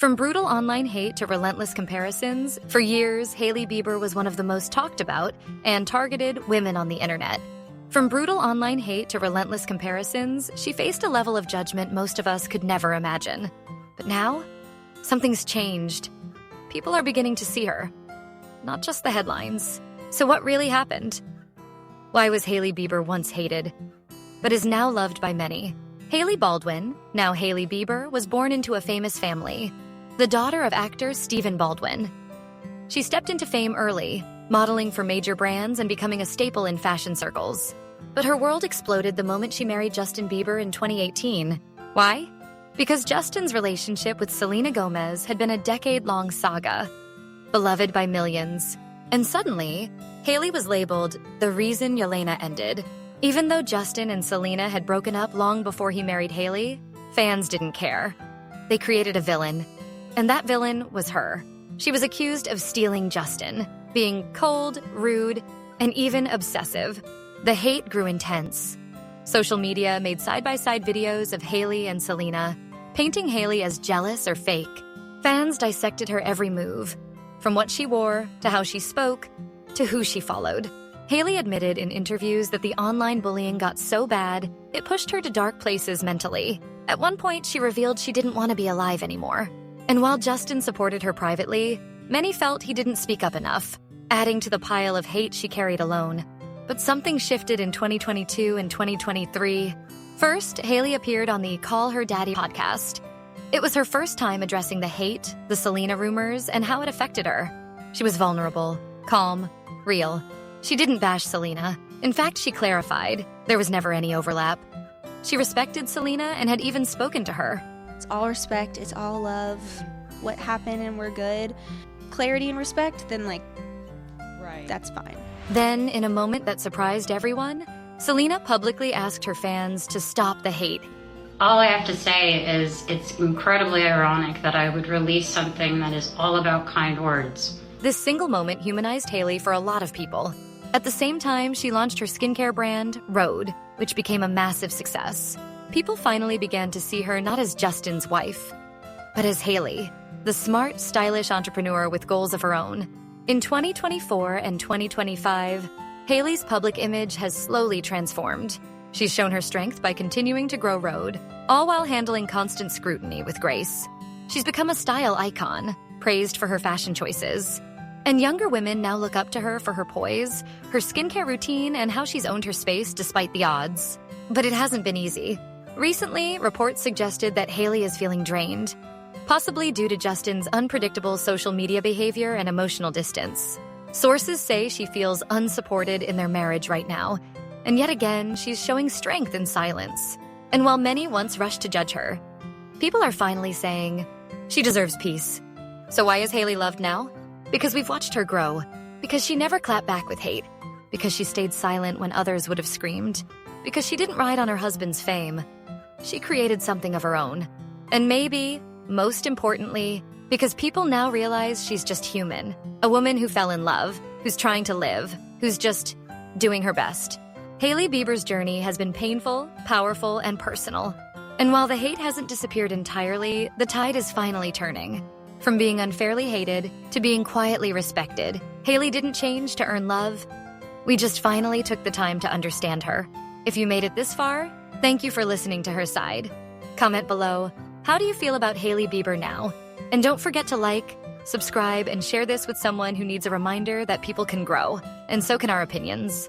From brutal online hate to relentless comparisons, for years, Hailey Bieber was one of the most talked about and targeted women on the internet. From brutal online hate to relentless comparisons, she faced a level of judgment most of us could never imagine. But now, something's changed. People are beginning to see her, not just the headlines. So what really happened? Why was Hailey Bieber once hated, but is now loved by many? Hailey Baldwin, now Hailey Bieber, was born into a famous family, the daughter of actor Stephen Baldwin. She stepped into fame early, modeling for major brands and becoming a staple in fashion circles. But her world exploded the moment she married Justin Bieber in 2018. Why? Because Justin's relationship with Selena Gomez had been a decade-long saga, beloved by millions. And suddenly, Hailey was labeled the reason Jelena ended. Even though Justin and Selena had broken up long before he married Hailey, fans didn't care. They created a villain, and that villain was her. She was accused of stealing Justin, being cold, rude, and even obsessive. The hate grew intense. Social media made side-by-side videos of Hailey and Selena, painting Hailey as jealous or fake. Fans dissected her every move, from what she wore, to how she spoke, to who she followed. Hailey admitted in interviews that the online bullying got so bad, it pushed her to dark places mentally. At one point, she revealed she didn't want to be alive anymore. And while Justin supported her privately, many felt he didn't speak up enough, adding to the pile of hate she carried alone. But something shifted in 2022 and 2023. First, Hailey appeared on the Call Her Daddy podcast. It was her first time addressing the hate, the Selena rumors, and how it affected her. She was vulnerable, calm, real. She didn't bash Selena. In fact, she clarified there was never any overlap. She respected Selena and had even spoken to her. It's all respect, it's all love. What happened and we're good. Clarity and respect, then right, that's fine. Then, in a moment that surprised everyone, Selena publicly asked her fans to stop the hate. All I have to say is it's incredibly ironic that I would release something that is all about kind words. This single moment humanized Hailey for a lot of people. At the same time, she launched her skincare brand, Rhode, which became a massive success. People finally began to see her not as Justin's wife, but as Hailey, the smart, stylish entrepreneur with goals of her own. In 2024 and 2025, Hailey's public image has slowly transformed. She's shown her strength by continuing to grow Rhode, all while handling constant scrutiny with grace. She's become a style icon, praised for her fashion choices. And younger women now look up to her for her poise, her skincare routine, and how she's owned her space despite the odds. But it hasn't been easy. Recently, reports suggested that Hailey is feeling drained, possibly due to Justin's unpredictable social media behavior and emotional distance. Sources say she feels unsupported in their marriage right now, and yet again, she's showing strength in silence. And while many once rushed to judge her, people are finally saying she deserves peace. So why is Hailey loved now? Because we've watched her grow. Because she never clapped back with hate. Because she stayed silent when others would have screamed. Because she didn't ride on her husband's fame. She created something of her own. And maybe, most importantly, because people now realize she's just human. A woman who fell in love, who's trying to live, who's just doing her best. Hailey Bieber's journey has been painful, powerful, and personal. And while the hate hasn't disappeared entirely, the tide is finally turning. From being unfairly hated to being quietly respected, Hailey didn't change to earn love. We just finally took the time to understand her. If you made it this far, thank you for listening to her side. Comment below, how do you feel about Hailey Bieber now? And don't forget to like, subscribe, and share this with someone who needs a reminder that people can grow, and so can our opinions.